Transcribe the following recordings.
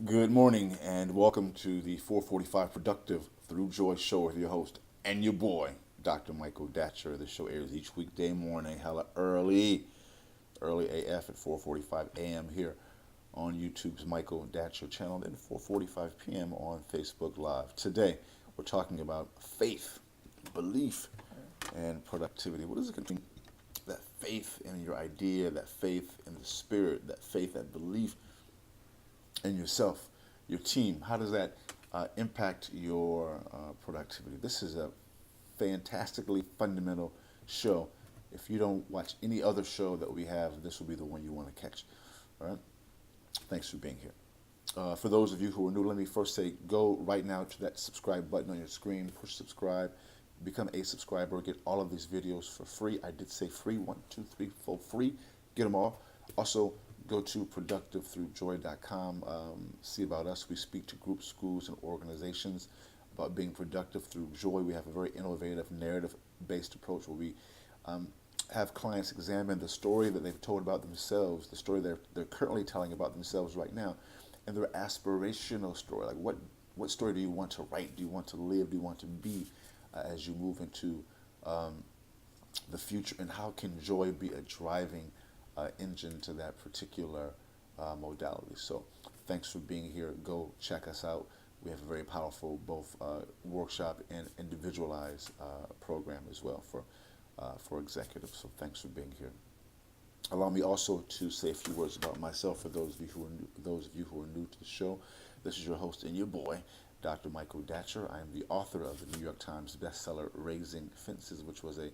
Good morning and welcome to the 445 Productive Through Joy show with your host and your boy, Dr. Michael Datcher. The show airs each weekday morning, hella early AF at 4:45 a.m. here on YouTube's Michael Datcher channel and 4:45 p.m. on Facebook Live. Today, we're talking about faith, belief, and productivity. What does it contain? That faith in your idea, that faith in the spirit, that faith, that belief and yourself, your team. How does that impact your productivity? This is a fantastically fundamental show. If you don't watch any other show that we have, this will be the one you want to catch. All right. Thanks for being here. For those of you who are new, let me first say go right now to that subscribe button on your screen, push subscribe, become a subscriber, get all of these videos for free. I did say free, one, two, three, four, free. Get them all. Also, go to productivethroughjoy.com, see about us. We speak to groups, schools, and organizations about being productive through joy. We have a very innovative, narrative-based approach where we have clients examine the story that they've told about themselves, the story they're currently telling about themselves right now, and their aspirational story. Like what story do you want to write? Do you want to live? Do you want to be as you move into the future? And how can joy be a driving engine to that particular modality? So thanks for being here. Go check us out. We have a very powerful both workshop and individualized program as well for executives. So thanks for being here. Allow me also to say a few words about myself for those of you who are new to the show. This is your host and your boy, Dr. Michael Datcher. I am the author of the New York Times bestseller "Raising Fences," which was a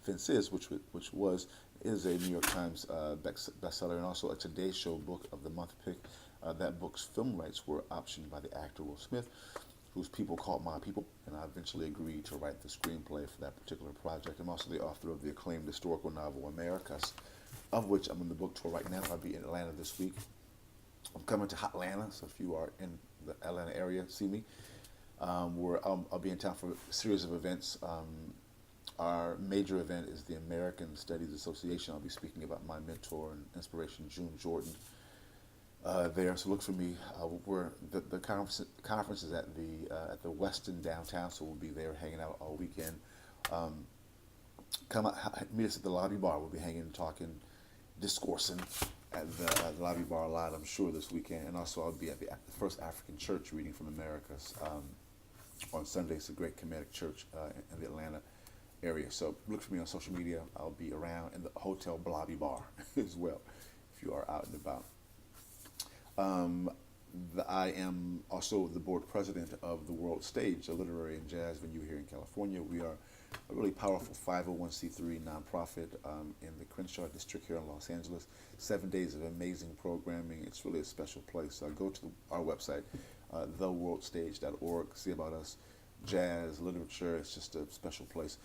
Fences, which was is a New York Times bestseller, and also a Today Show Book of the Month pick. That book's film rights were optioned by the actor Will Smith, whose people called my people, and I eventually agreed to write the screenplay for that particular project. I'm also the author of the acclaimed historical novel Americas, of which I'm on the book tour right now. I'll be in Atlanta this week. I'm coming to Hotlanta, so if you are in the Atlanta area, see me. I'll be in town for a series of events. Our major event is the American Studies Association. I'll be speaking about my mentor and inspiration, June Jordan, there. So look for me. The conference is at the Westin downtown, so we'll be there hanging out all weekend. Come out, meet us at the lobby bar. We'll be hanging, talking, discoursing at the lobby bar a lot, I'm sure, this weekend. And also I'll be at the First African Church reading from Americas on Sunday. It's a great Kemetic church in the Atlanta area. So look for me on social media. I'll be around in the hotel lobby bar as well if you are out and about. I am also the board president of the World Stage, a literary and jazz venue here in California. We are a really powerful 501c3 nonprofit in the Crenshaw district here in Los Angeles. 7 days of amazing programming. It's really a special place. Go to our website, theworldstage.org, see about us. Jazz, literature, it's just a special place.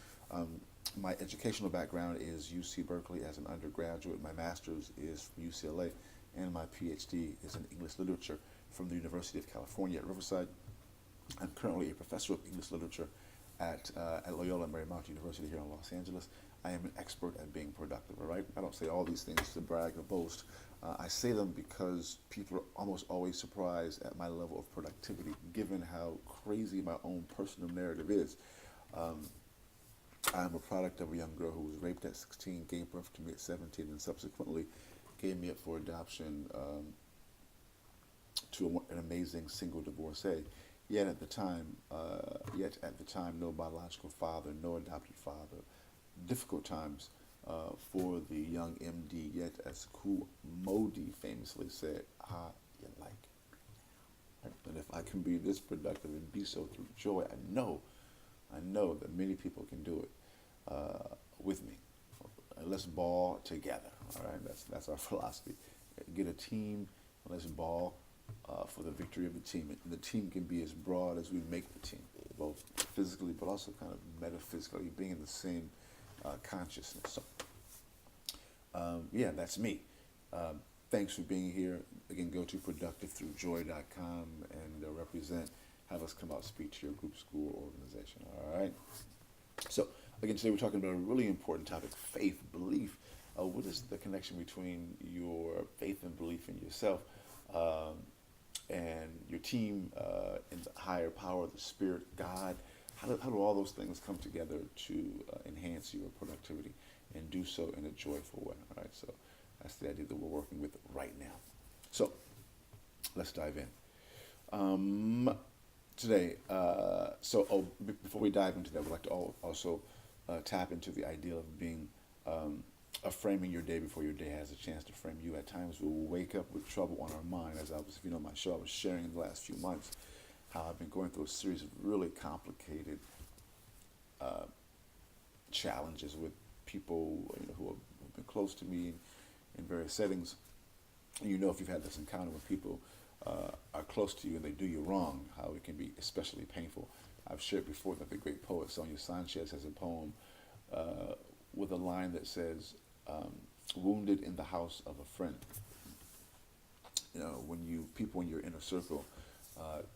My educational background is UC Berkeley as an undergraduate. My master's is from UCLA, and my PhD is in English literature from the University of California at Riverside. I'm currently a professor of English literature at Loyola Marymount University here in Los Angeles. I am an expert at being productive, all right? I don't say all these things to brag or boast. I say them because people are almost always surprised at my level of productivity, given how crazy my own personal narrative is. I'm a product of a young girl who was raped at 16, gave birth to me at 17, and subsequently gave me up for adoption to an amazing single divorcee. Yet at the time, no biological father, no adopted father. Difficult times for the young MD. Yet, as Kool Modi famously said, "How you like me?" And if I can be this productive and be so through joy, I know that many people can do it with me. Let's ball together. All right, that's our philosophy. Get a team. Let's ball for the victory of the team. And the team can be as broad as we make the team, both physically but also kind of metaphysically, being in the same consciousness. So, yeah, that's me. Thanks for being here. Again, go to productivethroughjoy.com and represent. Have us come out and speak to your group, school, or organization. All right. So, again, today we're talking about a really important topic: faith, belief. What is the connection between your faith and belief in yourself and your team, in the higher power, the spirit, God. How do all those things come together to enhance your productivity and do so in a joyful way? All right, so that's the idea that we're working with right now. So let's dive in. Today, before we dive into that, we'd like to also tap into the idea of being of framing your day before your day has a chance to frame you. At times, we'll wake up with trouble on our mind. As if you know my show, I was sharing in the last few months how I've been going through a series of really complicated challenges with people, who have been close to me in various settings. And if you've had this encounter with people are close to you and they do you wrong, how it can be especially painful. I've shared before that the great poet Sonia Sanchez has a poem with a line that says, "Wounded in the house of a friend." When people in your inner circle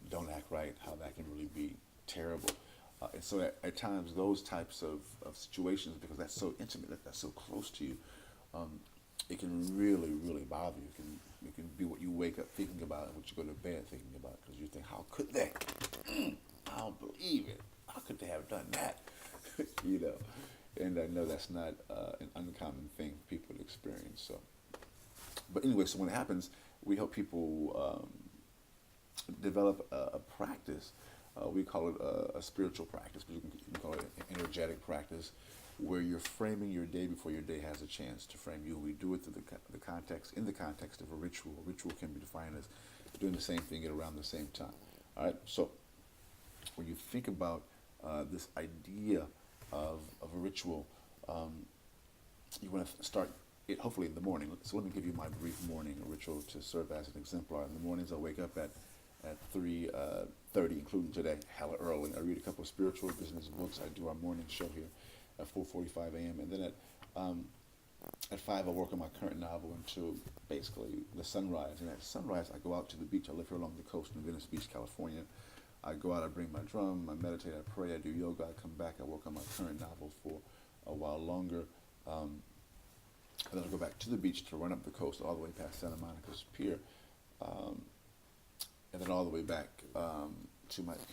don't act right, how that can really be terrible. And so at times, those types of situations, because that's so intimate, that's so close to you, it can really, really bother you. It can be what you wake up thinking about and what you go to bed thinking about, because you think, how could they? I don't believe it. How could they have done that? And I know that's not an uncommon thing people experience. So, but anyway, so when it happens, we help people develop a practice. We call it a spiritual practice, but you can call it an energetic practice, where you're framing your day before your day has a chance to frame you. We do it through in the context of a ritual. A ritual can be defined as doing the same thing at around the same time. All right. So when you think about this idea of a ritual, you want to start it hopefully in the morning. So let me give you my brief morning ritual to serve as an exemplar. In the mornings, I wake up at 3:30, including today, hella early. I read a couple of spiritual business books. I do our morning show here at 4:45 a.m. And then at 5, I work on my current novel until basically the sunrise. And at sunrise, I go out to the beach. I live here along the coast in Venice Beach, California. I go out, I bring my drum, I meditate, I pray, I do yoga, I come back, I work on my current novel for a while longer. And then I go back to the beach to run up the coast all the way past Santa Monica's Pier. And then all the way back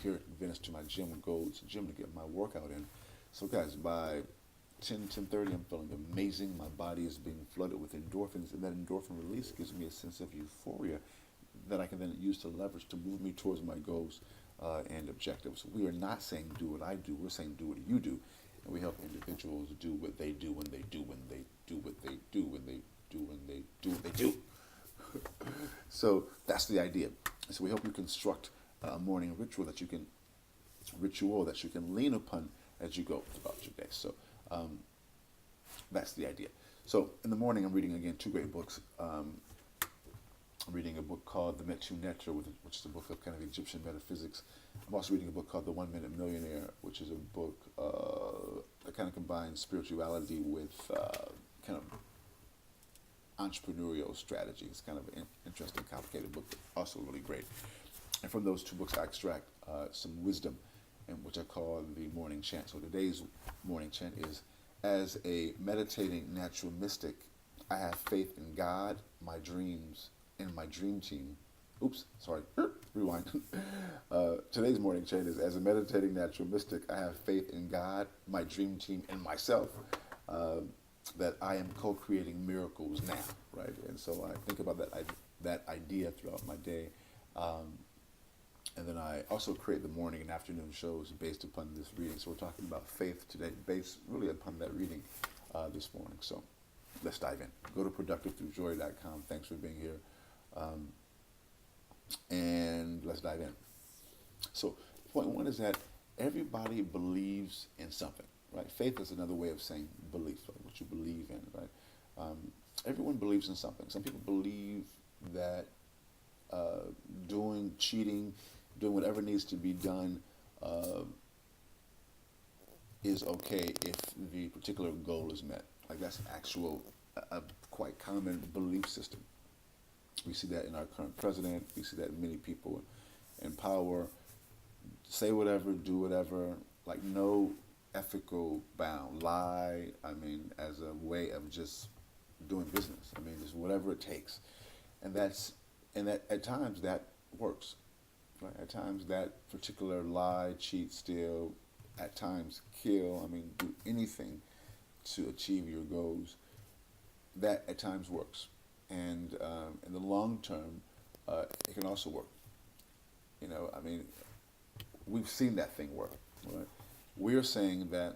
here in Venice to my gym, Gold's Gym, to get my workout in. So guys, by 10:30, I'm feeling amazing. My body is being flooded with endorphins, and that endorphin release gives me a sense of euphoria that I can then use to leverage to move me towards my goals and objectives. We are not saying do what I do, we're saying do what you do. And we help individuals do what they do when they do when they do what they do when they do when they do what they do. So that's the idea. So we help you construct a morning ritual that you can lean upon as you go throughout your day. So that's the idea. So in the morning, I'm reading again 2 great books. I'm reading a book called The Metu Neter, which is a book of kind of Egyptian metaphysics. I'm also reading a book called The 1 Minute Millionaire, which is a book that kind of combines spirituality with kind of entrepreneurial strategy. It's kind of an interesting, complicated book, but also really great. And from those 2 books, I extract some wisdom, and which I call the morning chant. So today's morning chant is, as a meditating natural mystic, I have faith in God, my dreams, and my dream team. Oops, sorry, rewind. Today's morning chant is, as a meditating natural mystic, I have faith in God, my dream team, and myself. That I am co-creating miracles now, right? And so I think about that idea throughout my day. And then I also create the morning and afternoon shows based upon this reading. So we're talking about faith today, based really upon that reading this morning. So let's dive in. Go to productivethroughjoy.com. Thanks for being here. And let's dive in. So point 1 is that everybody believes in something. Right? Faith is another way of saying belief, right? What you believe in, right? Everyone believes in something. Some people believe that cheating, doing whatever needs to be done is okay if the particular goal is met. Like that's a quite common belief system. We see that in our current president. We see that in many people in power. Say whatever, do whatever. Like no ethical bound, lie, as a way of just doing business. Just whatever it takes. And that at times that works. Right? At times, that particular lie, cheat, steal, at times kill. I mean, do anything to achieve your goals. That at times works, and in the long term, it can also work. I mean, we've seen that thing work. Right? We're saying that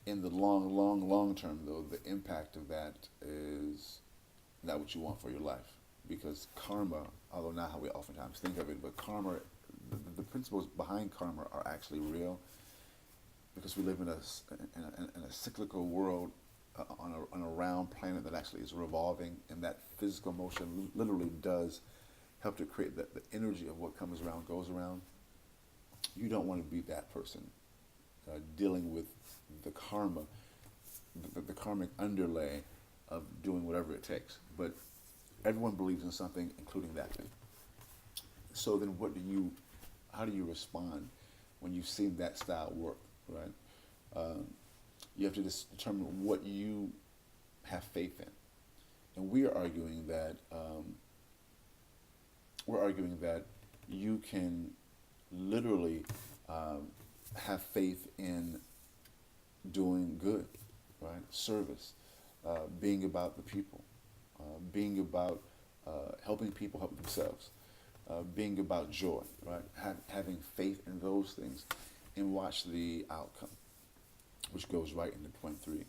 in the long term, though, the impact of that is not what you want for your life. Because karma, although not how we oftentimes think of it, but karma, the principles behind karma are actually real. Because we live in a cyclical world, on a round planet that actually is revolving, and that physical motion literally does help to create the energy of what comes around goes around. You don't want to be that person dealing with the karma, the karmic underlay of doing whatever it takes. But everyone believes in something, including that thing. So then, how do you respond when you've seen that style work, right? You have to just determine what you have faith in, and we're arguing that you can literally have faith in doing good, right? Service, being about the people, being about helping people help themselves, being about joy, right? Having faith in those things, and watch the outcome, which goes right into point three.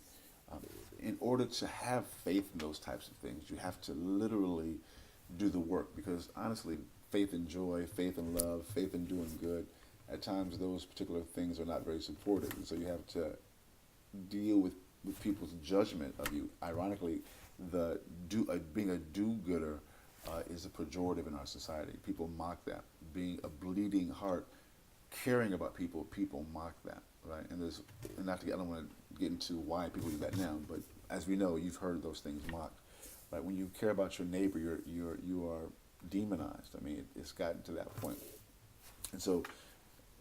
In order to have faith in those types of things, you have to literally do the work, because honestly, faith in joy, faith in love, faith in doing good, at times those particular things are not very supported, and so you have to deal with people's judgment of you. Ironically, being a do-gooder is a pejorative in our society. People mock that. Being a bleeding heart, caring about people, people mock that, right? And I don't want to get into why people do that now, but as we know, you've heard those things mocked, right? When you care about your neighbor, you are demonized. I mean, it's gotten to that point. And so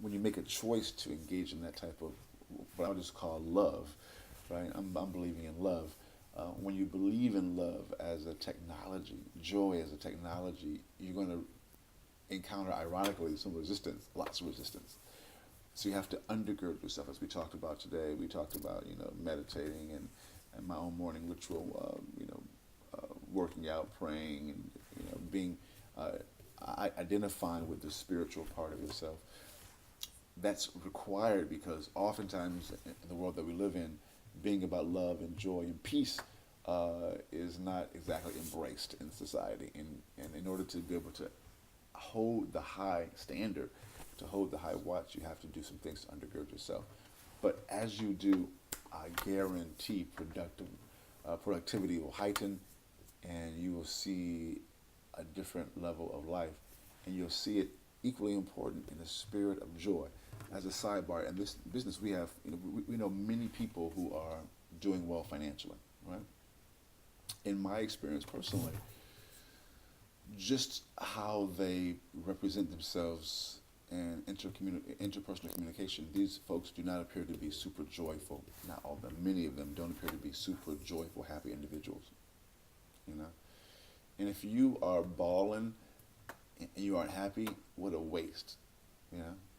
when you make a choice to engage in that type of what I would just call love, right? I'm believing in love. When you believe in love as a technology, joy as a technology, you're going to encounter, ironically, some resistance, lots of resistance. So you have to undergird yourself, as we talked about today. We talked about, meditating and my own morning ritual, working out, praying, and, being, identifying with the spiritual part of yourself. That's required because oftentimes in the world that we live in, being about love and joy and peace is not exactly embraced in society. And in order to be able to hold the high standard, to hold the high watch, you have to do some things to undergird yourself. But as you do, I guarantee productivity will heighten, and you will see a different level of life, and you'll see it equally important in the spirit of joy. As a sidebar, in this business, we have we know many people who are doing well financially, right? In my experience personally, just how they represent themselves in interpersonal communication, these folks do not appear to be super joyful. Not all of them, many of them don't appear to be super joyful, happy individuals. And if you are balling and you aren't happy, what a waste.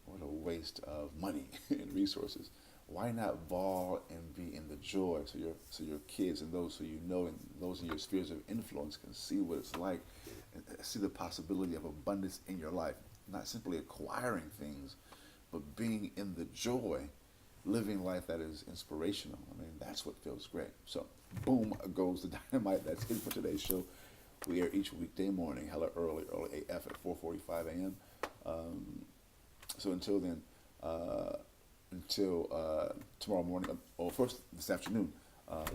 What a waste of money and resources. Why not ball and be in the joy, so your kids and those who you know and those in your spheres of influence can see what it's like and see the possibility of abundance in your life. Not simply acquiring things, but being in the joy, living life that is inspirational. I mean, that's what feels great. So, boom goes the dynamite. That's it for today's show. We air each weekday morning, hella early AF at 4:45 a.m. So until then, until tomorrow morning, or first this afternoon,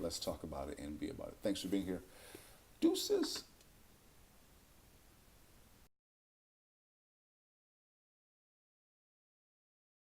let's talk about it and be about it. Thanks for being here. Deuces.